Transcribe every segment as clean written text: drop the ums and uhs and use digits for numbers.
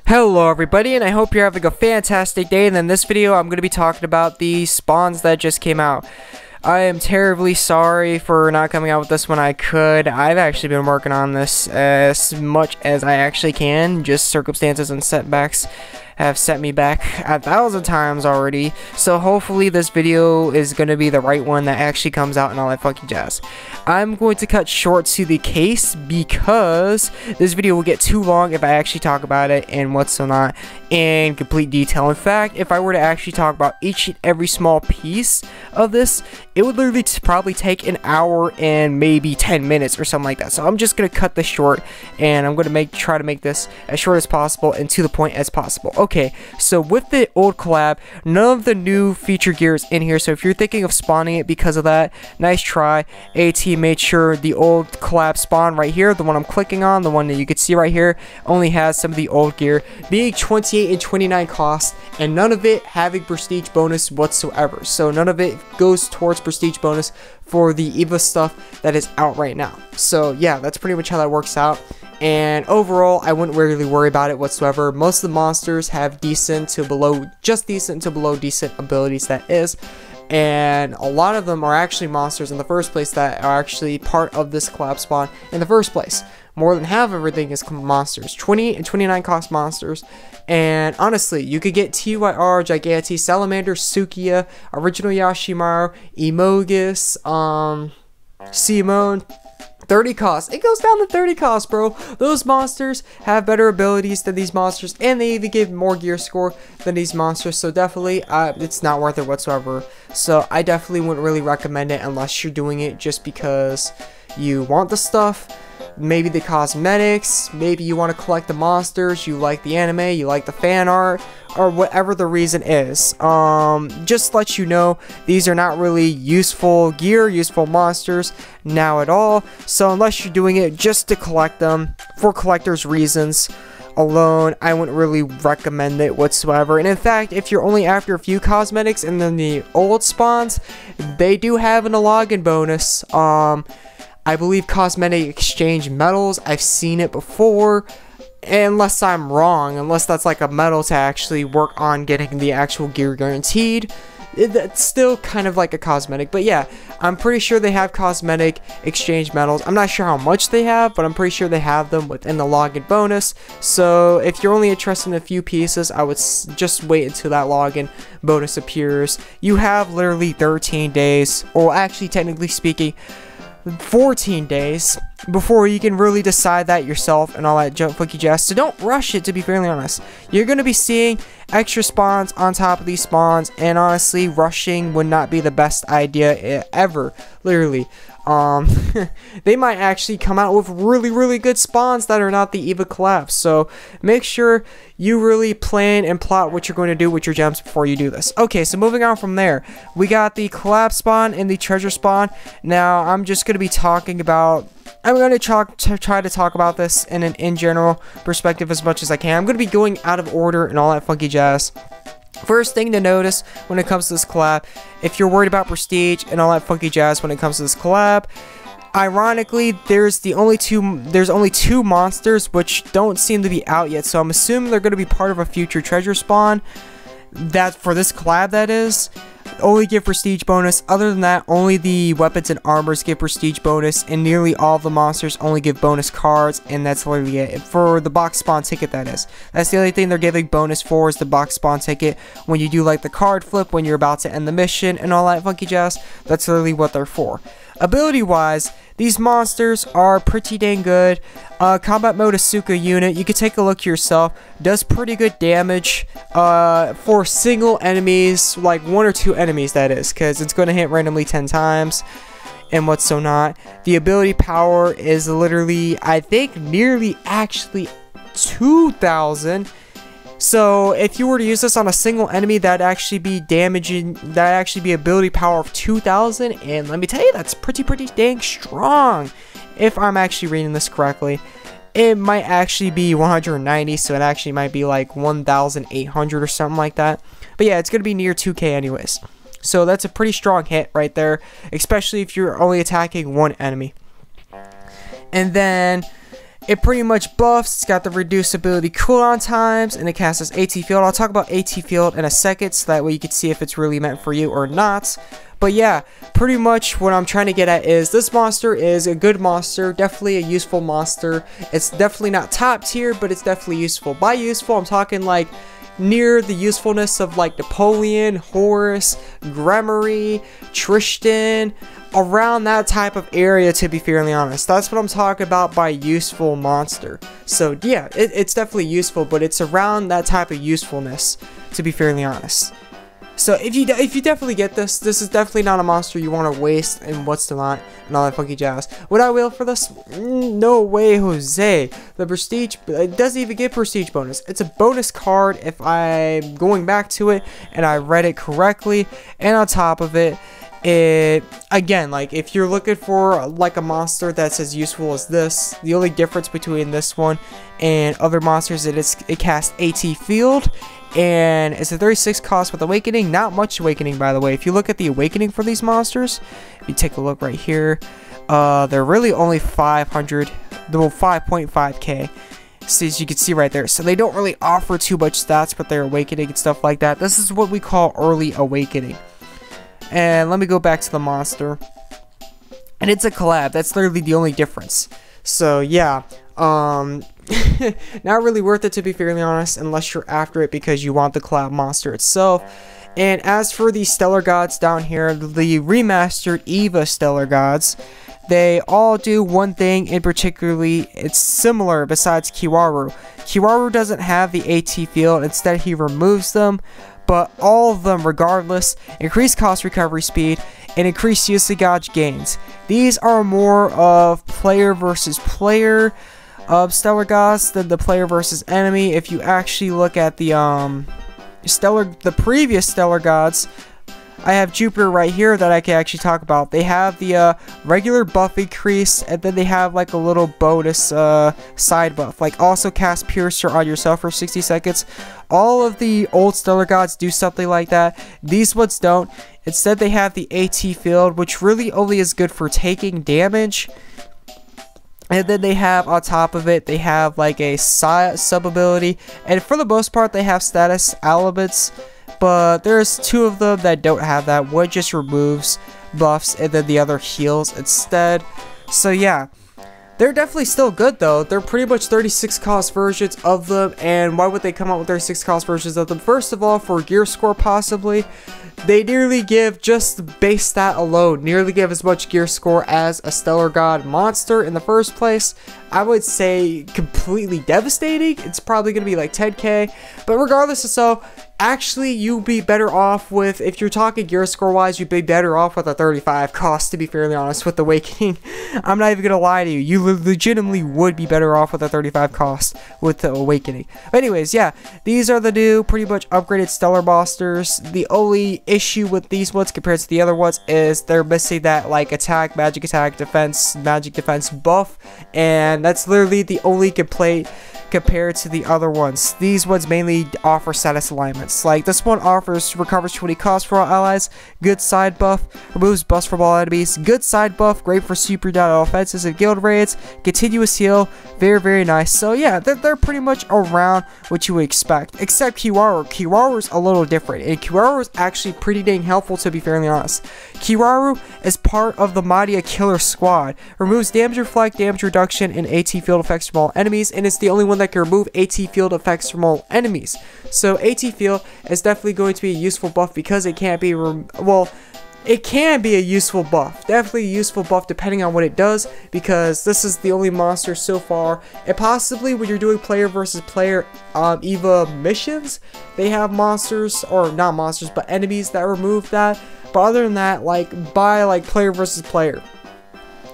Hello everybody, and I hope you're having a fantastic day. And in this video I'm going to be talking about the spawns that just came out. I am terribly sorry for not coming out with this when I could. I've actually been working on this as much as I actually can. Just circumstances and setbacks have set me back 1,000 times already. So hopefully this video is going to be the right one that actually comes out and all that funky jazz. I'm going to cut short to the case because this video will get too long if I actually talk about it and what's so not in complete detail. In fact, if I were to actually talk about each and every small piece of this, it would literally probably take an hour and maybe 10 minutes or something like that. So I'm just going to cut this short, and I'm going to try to make this as short as possible and to the point as possible. Okay, so with the old collab, none of the new feature gear is in here. So if you're thinking of spawning it because of that, nice try. AT made sure the old collab spawn right here, the one I'm clicking on, the one that you can see right here, only has some of the old gear, being 28 and 29 cost, and none of it having prestige bonus whatsoever. So none of it goes towards prestige bonus for the Eva stuff that is out right now. So yeah, that's pretty much how that works out. And overall, I wouldn't really worry about it whatsoever. Most of the monsters have decent to below, just decent to below decent abilities, that is. And a lot of them are actually monsters in the first place that are actually part of this collab spawn in the first place. More than half of everything is monsters, 20 and 29 cost monsters. And honestly, you could get TYR, Giganti, Salamander, Sukiya, Original Yashimaru, Emogus, Simone. 30 cost. It goes down to 30 cost, bro. Those monsters have better abilities than these monsters, and they even give more gear score than these monsters. So definitely, it's not worth it whatsoever. So I definitely wouldn't really recommend it unless you're doing it just because you want the stuff. Maybe the cosmetics, maybe you want to collect the monsters, you like the anime, you like the fan art, or whatever the reason is. Just to let you know, these are not really useful gear, useful monsters now at all. So unless you're doing it just to collect them for collectors reasons alone, I wouldn't really recommend it whatsoever. And in fact, if you're only after a few cosmetics and then the old spawns, they do have an login bonus. I believe cosmetic exchange medals. I've seen it before, unless I'm wrong, unless that's like a medal to actually work on getting the actual gear guaranteed. That's still kind of like a cosmetic, but yeah, I'm pretty sure they have cosmetic exchange medals. I'm not sure how much they have, but I'm pretty sure they have them within the login bonus. So if you're only interested in a few pieces, I would just wait until that login bonus appears. You have literally 13 days, or actually technically speaking, 14 days before you can really decide that yourself and all that junk funky jazz. So don't rush it, to be fairly honest. You're going to be seeing extra spawns on top of these spawns, and honestly, rushing would not be the best idea ever, literally. They might actually come out with really good spawns that are not the Eva Collab. So make sure you really plan and plot what you're going to do with your gems before you do this. Okay, so moving on from there, we got the collab spawn and the treasure spawn. Now I'm just going to be talking about, I'm going to try to talk about this in an in general perspective as much as I can. I'm going to be going out of order and all that funky jazz. First thing to notice when it comes to this collab, if you're worried about prestige and all that funky jazz when it comes to this collab, ironically, there's only two monsters which don't seem to be out yet. So I'm assuming they're going to be part of a future treasure spawn. That for this collab, that is. Only give prestige bonus. Other than that, only the weapons and armors give prestige bonus, and nearly all of the monsters only give bonus cards, and that's literally it. For the box spawn ticket, that is. That's the only thing they're giving bonus for, is the box spawn ticket. When you do like the card flip, when you're about to end the mission, and all that funky jazz, that's literally what they're for. Ability wise, these monsters are pretty dang good. Combat mode Asuka unit, you can take a look yourself, does pretty good damage for single enemies, like 1 or 2 enemies, that is, because it's going to hit randomly 10 times and what's so not. The ability power is literally, I think, nearly actually 2,000. So if you were to use this on a single enemy, that'd actually be damaging, that'd actually be ability power of 2,000, and let me tell you, that's pretty dang strong. If I'm actually reading this correctly, it might actually be 190, so it actually might be like 1,800 or something like that. But yeah, it's gonna be near 2K anyways. So that's a pretty strong hit right there, especially if you're only attacking one enemy. And then it pretty much buffs. It's got the reduced ability cooldown times, and it casts AT field. I'll talk about AT field in a second, so that way you can see if it's really meant for you or not. But yeah, pretty much what I'm trying to get at is this monster is a good monster, definitely a useful monster. It's definitely not top tier, but it's definitely useful. By useful, I'm talking like near the usefulness of like Napoleon, Horus, Gremory, Tristan, around that type of area, to be fairly honest. That's what I'm talking about by useful monster. So yeah, it's definitely useful, but it's around that type of usefulness, to be fairly honest. So if you definitely get this is definitely not a monster you want to waste and what's not and all that funky jazz. Would I will for this? No way, Jose. The prestige, it doesn't even get prestige bonus. It's a bonus card if I'm going back to it and I read it correctly. And on top of it, again, like if you're looking for like a monster that's as useful as this, the only difference between this one and other monsters is it casts AT field. And it's a 36 cost with awakening. Not much awakening, by the way. If you look at the awakening for these monsters, if you take a look right here, they're really only 500, well, 5.5k. So as you can see right there, so they don't really offer too much stats, but they're awakening and stuff like that. This is what we call early awakening. And let me go back to the monster, and it's a collab. That's literally the only difference. So yeah, not really worth it, to be fairly honest, unless you're after it because you want the collab monster itself. And as for the stellar gods down here, the remastered Eva stellar gods, they all do one thing in particularly. It's similar besides Kirara. Kirara doesn't have the AT field, instead he removes them, but all of them regardless increase cost recovery speed and increase usage gauge gains. These are more of player versus player stellar gods than the player versus enemy. If you actually look at the previous stellar gods, I have Jupiter right here that I can actually talk about. They have the regular buff increase, and then they have like a little bonus side buff, like also cast Piercer on yourself for 60 seconds. All of the old stellar gods do something like that. These ones don't. Instead, they have the AT field, which really only is good for taking damage. And then they have, on top of it, they have like a sub ability, and for the most part they have status elements, but there's two of them that don't have that. One just removes buffs and then the other heals instead. So yeah, they're definitely still good though. They're pretty much 36 cost versions of them. And why would they come out with 36 cost versions of them? First of all, for gear score possibly. They nearly give, just the base stat alone, nearly give as much gear score as a stellar god monster in the first place. I would say completely devastating. It's probably going to be like 10k, but regardless of so, actually you'd be better off with, if you're talking gear score wise, you'd be better off with a 35 cost, to be fairly honest, with Awakening. I'm not even going to lie to you. You legitimately would be better off with a 35 cost with the Awakening. But anyways, yeah, these are the new pretty much upgraded stellar monsters. The only issue with these ones compared to the other ones is they're missing that like attack, magic defense buff, and that's literally the only complaint compared to the other ones. These ones mainly offer status alignments. Like this one recovers 20 cost for all allies, good side buff, removes buffs from all enemies, good side buff, great for super down offenses and guild raids, continuous heal, very nice. So yeah, they're pretty much around what you would expect, except Kirara. Kirara's a little different, and Kirara is actually pretty dang helpful, to be fairly honest. Kirara is part of the Madia Killer Squad, removes damage reflect, damage reduction, and AT field effects from all enemies, and it's the only one that can remove AT field effects from all enemies. So AT field is definitely going to be a useful buff because it can't be, it can be a useful buff, definitely a useful buff depending on what it does, because this is the only monster so far, and possibly when you're doing player versus player Eva missions, they have monsters, or not monsters, but enemies that remove that. But other than that, like by like player versus player,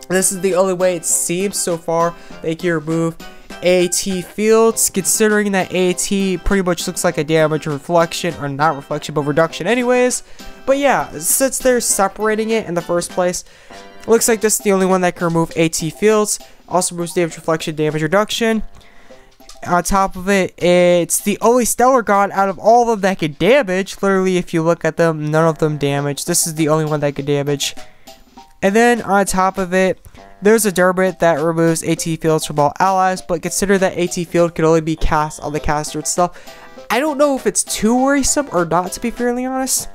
this is the only way it seems so far they can remove AT fields, considering that AT pretty much looks like a damage reflection, or not reflection but reduction anyways. But yeah, since they're separating it in the first place, looks like this is the only one that can remove AT fields. Also removes damage reflection, damage reduction. On top of it, it's the only stellar god out of all of them that can damage. Literally, if you look at them, none of them damage. This is the only one that can damage. And then on top of it, there's a Durbit that removes AT fields from all allies, but consider that AT field can only be cast on the caster itself. I don't know if it's too worrisome or not, to be fairly honest.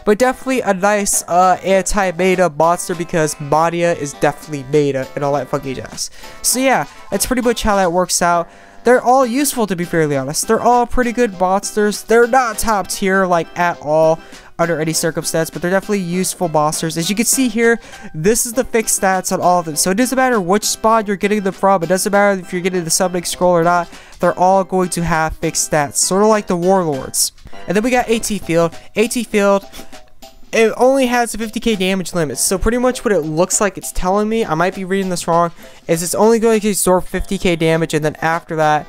But definitely a nice anti-meta monster, because Madia is definitely meta and all that funky jazz. So yeah, that's pretty much how that works out. They're all useful, to be fairly honest. They're all pretty good monsters. They're not top tier, like, at all, under any circumstance, but they're definitely useful monsters. As you can see here, this is the fixed stats on all of them. So it doesn't matter which spawn you're getting them from. It doesn't matter if you're getting the summoning scroll or not. They're all going to have fixed stats, sort of like the warlords. And then we got AT field. AT field, it only has a 50k damage limit, so pretty much what it looks like it's telling me, I might be reading this wrong, is it's only going to absorb 50k damage, and then after that,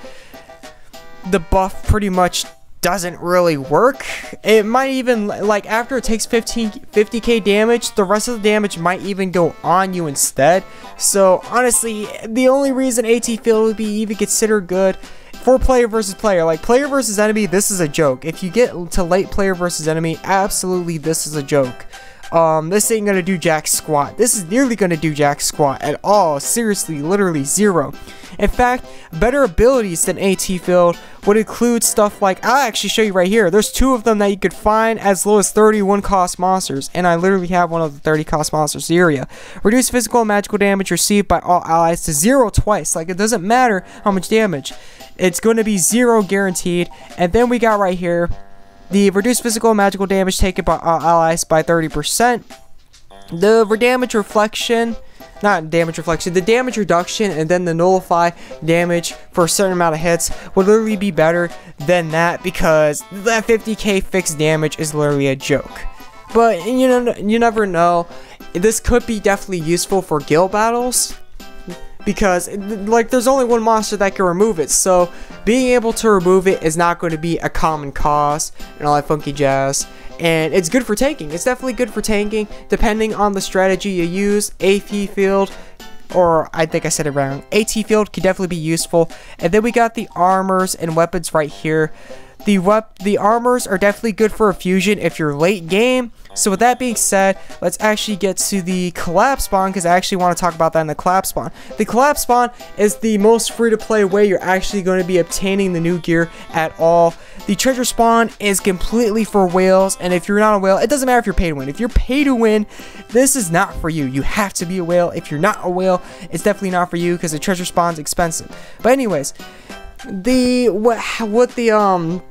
the buff pretty much doesn't really work. It might even, like, after it takes 50k damage, the rest of the damage might even go on you instead. So honestly, the only reason AT field would be even considered good for player versus player, like player versus enemy, this is a joke. If you get to late player versus enemy, absolutely this is a joke. This ain't gonna do jack squat. This is nearly gonna do jack squat at all. Seriously, literally zero. In fact, better abilities than AT field would include stuff like, I'll actually show you right here. There's two of them that you could find as low as 31 cost monsters, and I literally have one of the 30 cost monsters, the area. Reduce physical and magical damage received by all allies to 0 twice. Like, it doesn't matter how much damage. It's going to be 0 guaranteed. And then we got right here the reduced physical and magical damage taken by all allies by 30%. The damage reflection, not damage reflection, the damage reduction, and then the nullify damage for a certain amount of hits would literally be better than that, because that 50k fixed damage is literally a joke. But you know, you never know. This could be definitely useful for guild battles, because like there's only one monster that can remove it, so being able to remove it is not going to be a common cause and all that funky jazz. And it's good for tanking. It's definitely good for tanking, depending on the strategy you use. AT field, or I think I said it wrong, AT field can definitely be useful. And then we got the armors and weapons right here. The armors are definitely good for a fusion if you're late game. So with that being said, let's actually get to the collab spawn, because I actually want to talk about that in the collab spawn. The collab spawn is the most free to play way you're actually going to be obtaining the new gear at all. The treasure spawn is completely for whales, and if you're not a whale, it doesn't matter if you're pay to win. If you're pay to win, this is not for you. You have to be a whale. If you're not a whale, it's definitely not for you, because the treasure spawn's expensive. But anyways, what the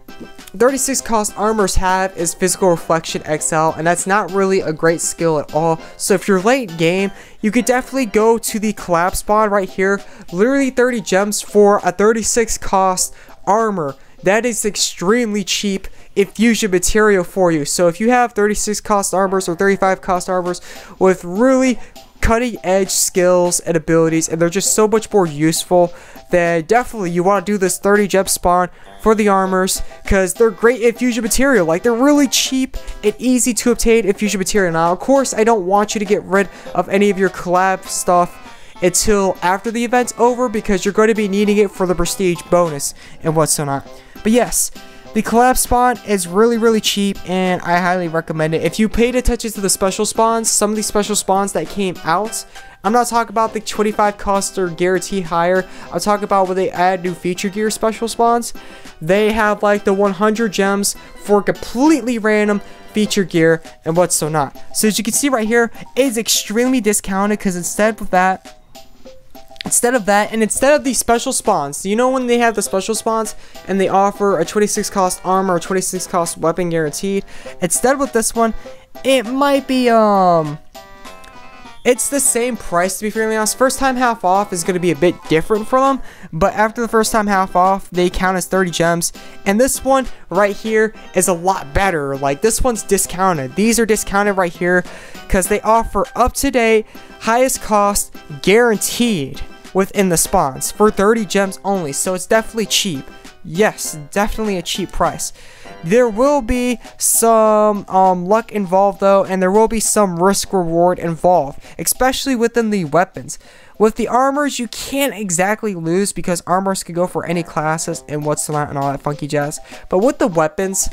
36 cost armors have is physical reflection XL, and that's not really a great skill at all. So if you're late game, you could definitely go to the collab spawn right here. Literally 30 gems for a 36 cost armor. That is extremely cheap infusion material for you. So if you have 36 cost armors or 35 cost armors with really cutting edge skills and abilities, and they're just so much more useful, then definitely you want to do this 30 gem spawn for the armors, because they're great infusion material. Like, they're really cheap and easy to obtain infusion material. Now of course, I don't want you to get rid of any of your collab stuff until after the event's over, because you're going to be needing it for the prestige bonus and what's not. But yes, the collab spawn is really cheap, and I highly recommend it. If you paid attention to the special spawns, some of these special spawns that came out, I'm not talking about the 25 cost or guarantee higher. I'm talking about when they add new feature gear special spawns. They have like the 100 gems for completely random feature gear and what's so not. So as you can see right here, it is extremely discounted, because instead of that, instead of these special spawns, you know when they have the special spawns and they offer a 26 cost armor or 26 cost weapon guaranteed, instead with this one, it might be it's the same price, to be fairly honest. First time half off is going to be a bit different for them, but after the first time half off, they count as 30 gems. And this one right here is a lot better. Like, this one's discounted. These are discounted right here because they offer up-to-date, highest cost, guaranteed within the spawns for 30 gems only. So it's definitely cheap. Yes, definitely a cheap price. There will be some luck involved though, and there will be some risk reward involved, especially within the weapons. With the armors, you can't exactly lose, because armors can go for any classes and what's not and all that funky jazz. But with the weapons,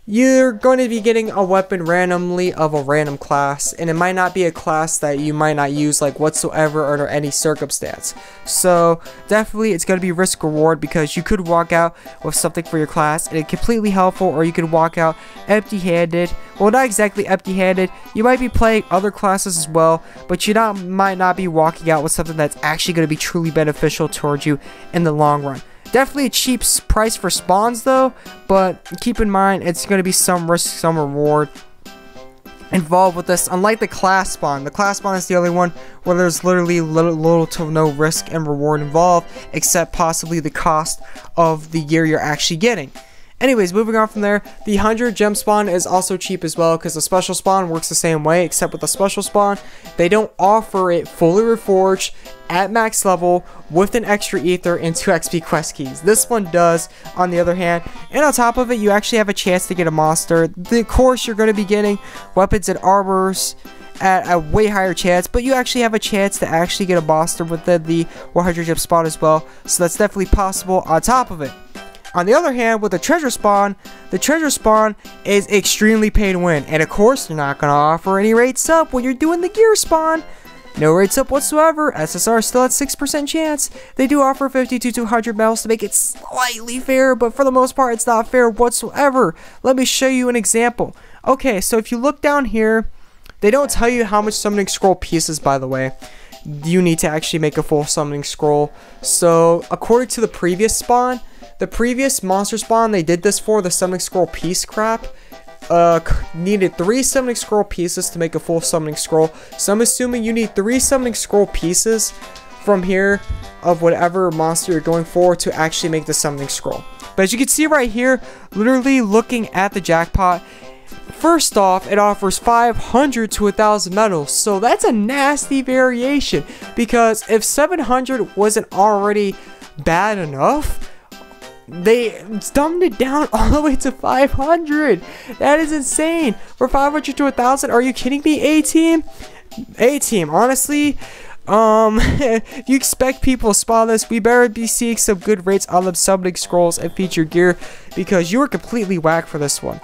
you're going to be getting a weapon randomly of a random class, and it might not be a class that you might not use like whatsoever under any circumstance. So definitely it's going to be risk reward, because you could walk out with something for your class and it's completely helpful, or you could walk out empty-handed. Well, not exactly empty-handed. You might be playing other classes as well, but you might not be walking out with something that's actually going to be truly beneficial towards you in the long run. Definitely a cheap price for spawns though, but keep in mind it's going to be some risk, some reward involved with this. Unlike the class spawn is the only one where there's literally little to no risk and reward involved, except possibly the cost of the gear you're actually getting. Anyways, moving on from there, the 100 gem spawn is also cheap as well, because the special spawn works the same way, except with the special spawn, they don't offer it fully reforged at max level with an extra ether and 2 XP quest keys. This one does, on the other hand, and on top of it, you actually have a chance to get a monster. Of course, you're going to be getting weapons and armors at a way higher chance, but you actually have a chance to actually get a monster within the 100 gem spawn as well, so that's definitely possible on top of it. On the other hand, with the treasure spawn is extremely pay to win, and of course they're not going to offer any rates up when you're doing the gear spawn. No rates up whatsoever. SSR still at 6% chance. They do offer 50 to 200 medals to make it slightly fair, but for the most part it's not fair whatsoever. Let me show you an example. Okay, so if you look down here, they don't tell you how much summoning scroll pieces, by the way, you need to actually make a full summoning scroll. So according to the previous spawn, the previous monster spawn they did this for, the summoning scroll piece crap, needed 3 summoning scroll pieces to make a full summoning scroll. So I'm assuming you need 3 summoning scroll pieces from here of whatever monster you're going for to actually make the summoning scroll. But as you can see right here, literally looking at the jackpot, first off, it offers 500 to 1,000 medals, so that's a nasty variation, because if 700 wasn't already bad enough, they dumbed it down all the way to 500. That is insane. For 500 to 1,000, are you kidding me, A-Team? A-Team, honestly, if you expect people to spawn this, we better be seeing some good rates on them summoning scrolls and feature gear, because you are completely whack for this one.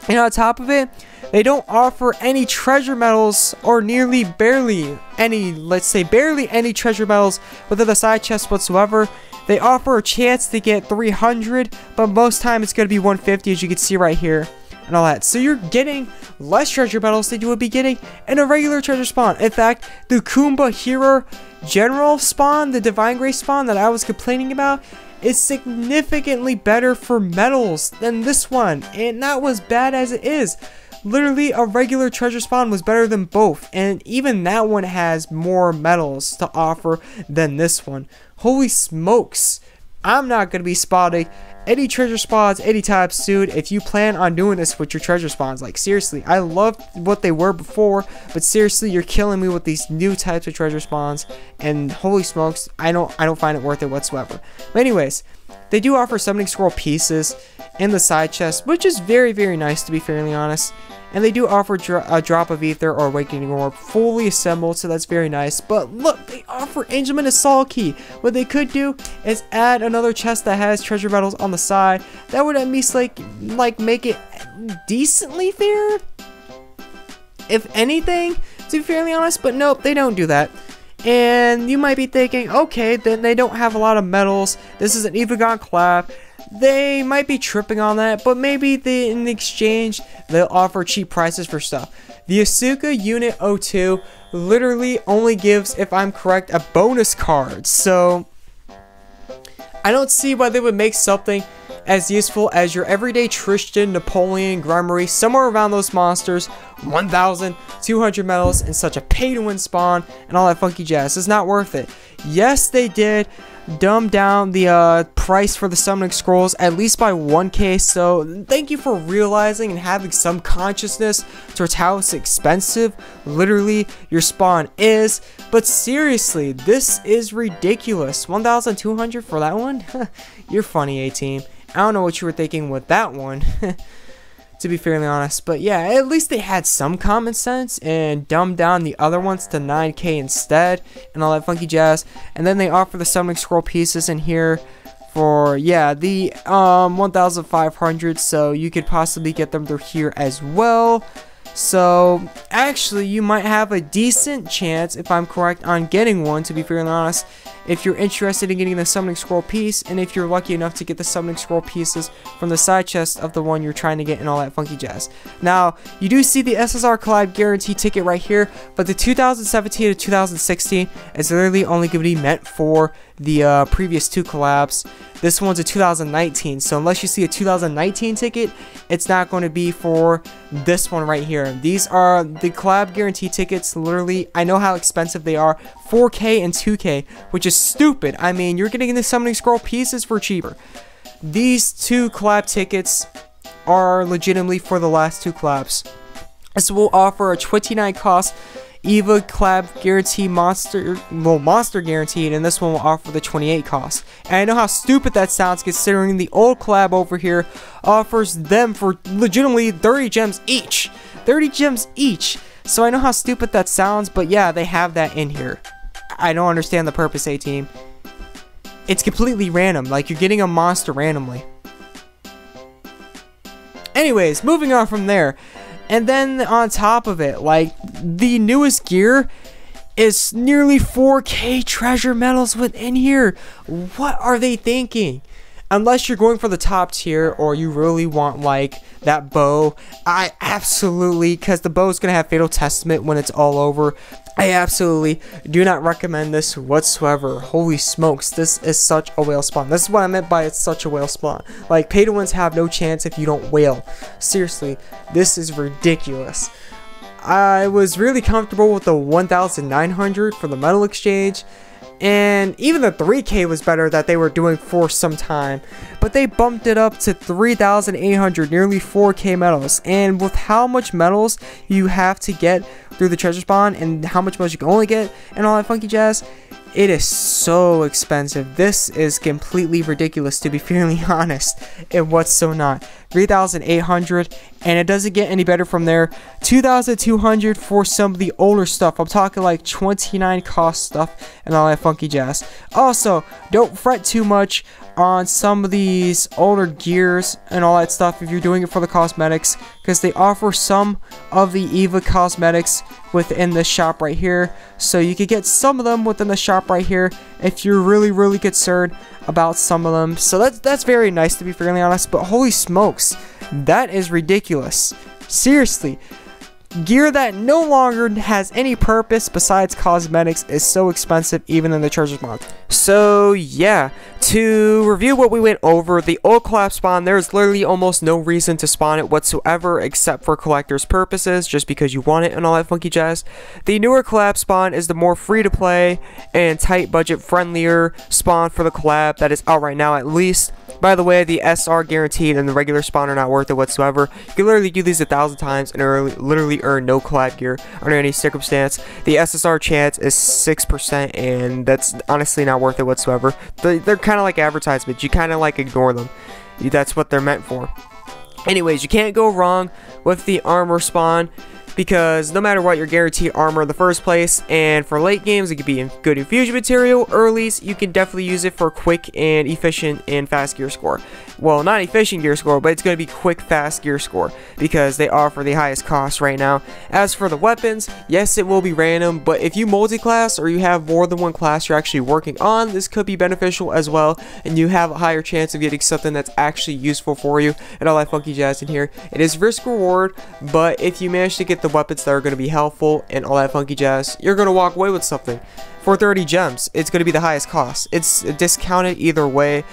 And on top of it, they don't offer any treasure medals, or nearly barely any, let's say barely any treasure medals within the side chest whatsoever. They offer a chance to get 300, but most time it's going to be 150, as you can see right here, and all that. So you're getting less treasure medals than you would be getting in a regular treasure spawn. In fact, the Kumba Hero General spawn, the Divine Grace spawn that I was complaining about, is significantly better for medals than this one, and not as bad as it is. Literally, a regular treasure spawn was better than both, and even that one has more medals to offer than this one. Holy smokes, I'm not going to be spotting any treasure spawns anytime soon if you plan on doing this with your treasure spawns. Like, seriously, I loved what they were before, but seriously, you're killing me with these new types of treasure spawns, and holy smokes, I don't find it worth it whatsoever. But anyways, they do offer summoning scroll pieces in the side chest, which is very, very nice, to be fairly honest. And they do offer a drop of ether or awakening orb fully assembled, so that's very nice. But look, they offer Angelman Assault Key. What they could do is add another chest that has treasure medals on the side. That would at least like make it decently fair, if anything, to be fairly honest. But nope, they don't do that. And you might be thinking, okay, then they don't have a lot of medals. This is an Eva Collab. They might be tripping on that, but maybe in exchange they'll offer cheap prices for stuff. The Asuka Unit 02 literally only gives, if I'm correct, a bonus card. So I don't see why they would make something as useful as your everyday Tristan, Napoleon, Grimoire, somewhere around those monsters, 1,200 medals, and such a pay-to-win spawn, and all that funky jazz. It's not worth it. Yes, they did dumb down the price for the summoning scrolls, at least by 1k, so thank you for realizing and having some consciousness towards how expensive literally your spawn is. But seriously, this is ridiculous. 1,200 for that one? You're funny, A-Team. I don't know what you were thinking with that one, to be fairly honest. But yeah, at least they had some common sense and dumbed down the other ones to 9k instead, and all that funky jazz. And then they offer the summoning scroll pieces in here for, yeah, the 1,500, so you could possibly get them through here as well. So actually you might have a decent chance, if I'm correct, on getting one, to be fairly honest, if you're interested in getting the summoning scroll piece, and if you're lucky enough to get the summoning scroll pieces from the side chest of the one you're trying to get and all that funky jazz. Now, you do see the SSR Collab guarantee ticket right here, but the 2017 to 2016 is literally only going to be meant for the previous two collabs. This one's a 2019, so unless you see a 2019 ticket, it's not going to be for this one right here. These are the collab guarantee tickets. Literally, I know how expensive they are, 4K and 2K, which is stupid. I mean, you're getting the summoning scroll pieces for cheaper. These two collab tickets are legitimately for the last two collabs. This will offer a 29 cost Eva Collab guarantee monster guaranteed, and this one will offer the 28 cost. And I know how stupid that sounds considering the old collab over here offers them for legitimately 30 gems each. 30 gems each. So I know how stupid that sounds, but yeah, they have that in here. I don't understand the purpose, A-Team. It's completely random, like you're getting a monster randomly. Anyways, moving on from there. And then on top of it, like, the newest gear is nearly 4K treasure medals within here. What are they thinking? Unless you're going for the top tier or you really want, like, that bow. I absolutely, because the bow is going to have Fatal Testament when it's all over. I absolutely do not recommend this whatsoever. Holy smokes, this is such a whale spawn. This is what I meant by it's such a whale spawn. Like, pay to wins have no chance if you don't whale. Seriously, this is ridiculous. I was really comfortable with the 1,900 for the medal exchange. And even the 3K was better that they were doing for some time. But they bumped it up to 3,800, nearly 4K medals. And with how much medals you have to get through the treasure spawn and how much medals you can only get and all that funky jazz, it is so expensive. This is completely ridiculous, to be fairly honest. And what's so not? 3,800, and it doesn't get any better from there. 2,200 for some of the older stuff. I'm talking like 29 cost stuff and all that funky jazz. Also, don't fret too much on some of these older gears and all that stuff if you're doing it for the cosmetics, because they offer some of the Eva cosmetics within the shop right here, so you can get some of them within the shop right here if you're really concerned about some of them. So that's very nice, to be fairly honest. But holy smokes, that is ridiculous. Seriously, gear that no longer has any purpose besides cosmetics is so expensive even in the treasure spawn. So yeah, to review what we went over, the old collab spawn, there's literally almost no reason to spawn it whatsoever except for collector's purposes, just because you want it and all that funky jazz. The newer collab spawn is the more free to play and tight budget friendlier spawn for the collab that is out right now, at least. By the way, the SR guaranteed and the regular spawn are not worth it whatsoever. You can literally do these 1,000 times and literally earn no collab gear under any circumstance. The SSR chance is 6%, and that's honestly not worth it whatsoever. They're kind of like advertisements. You kind of like ignore them. That's what they're meant for. Anyways, you can't go wrong with the armor spawn, because no matter what, you're guaranteed armor in the first place, and for late games it could be good infusion material. Earlies, you can definitely use it for quick and efficient and fast gear score. Well, not efficient gear score, but it's going to be quick, fast gear score, because they offer the highest cost right now. As for the weapons, yes, it will be random, but if you multi-class or you have more than one class you're actually working on, this could be beneficial as well, and you have a higher chance of getting something that's actually useful for you and all that funky jazz in here. It is risk reward, but if you manage to get the weapons that are going to be helpful and all that funky jazz, you're going to walk away with something. For 30 gems, it's going to be the highest cost. It's discounted either way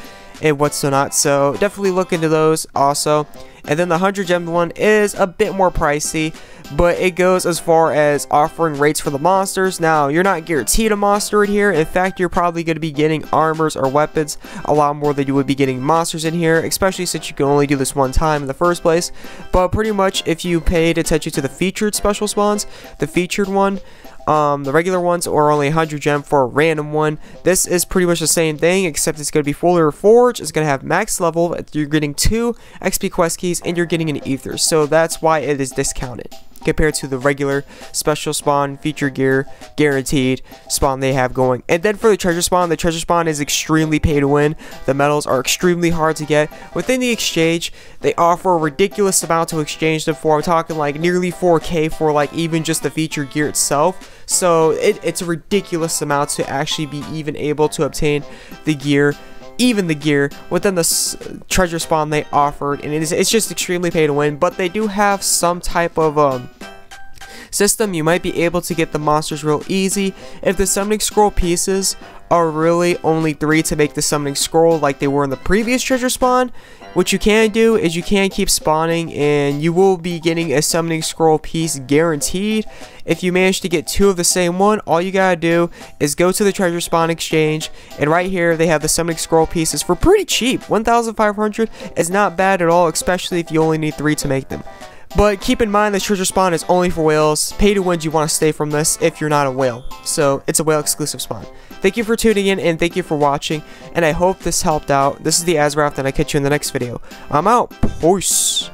and what's so not, so definitely look into those also. And then the 100 gem one is a bit more pricey, but it goes as far as offering rates for the monsters. Now, you're not guaranteed a monster in here. In fact, you're probably going to be getting armors or weapons a lot more than you would be getting monsters in here, especially since you can only do this one time in the first place. But pretty much, if you paid attention to the featured special spawns, the featured one, the regular ones are only 100 gem for a random one. This is pretty much the same thing, except it's going to be fully reforged. It's going to have max level. You're getting 2 XP quest keys and you're getting an ether, so that's why it is discounted. compared to the regular special spawn feature gear guaranteed spawn they have going. And then for the treasure spawn is extremely pay to win. The medals are extremely hard to get. Within the exchange, they offer a ridiculous amount to exchange them for. I'm talking like nearly 4K for like even just the feature gear itself. So it's a ridiculous amount to actually be even able to obtain the gear, even the gear within the treasure spawn they offered, and it's just extremely pay to win. But they do have some type of system. You might be able to get the monsters real easy if the summoning scroll pieces are really only 3 to make the summoning scroll like they were in the previous treasure spawn. What you can do is you can keep spawning and you will be getting a summoning scroll piece guaranteed. If you manage to get 2 of the same one, all you gotta do is go to the treasure spawn exchange, and right here they have the summoning scroll pieces for pretty cheap. 1,500 is not bad at all, especially if you only need 3 to make them. But keep in mind the treasure spawn is only for whales. Pay to win, you want to stay from this if you're not a whale. So it's a whale exclusive spawn. Thank you for tuning in and thank you for watching, and I hope this helped out. This is the AzureWrath, and I'll catch you in the next video. I'm out. Peace.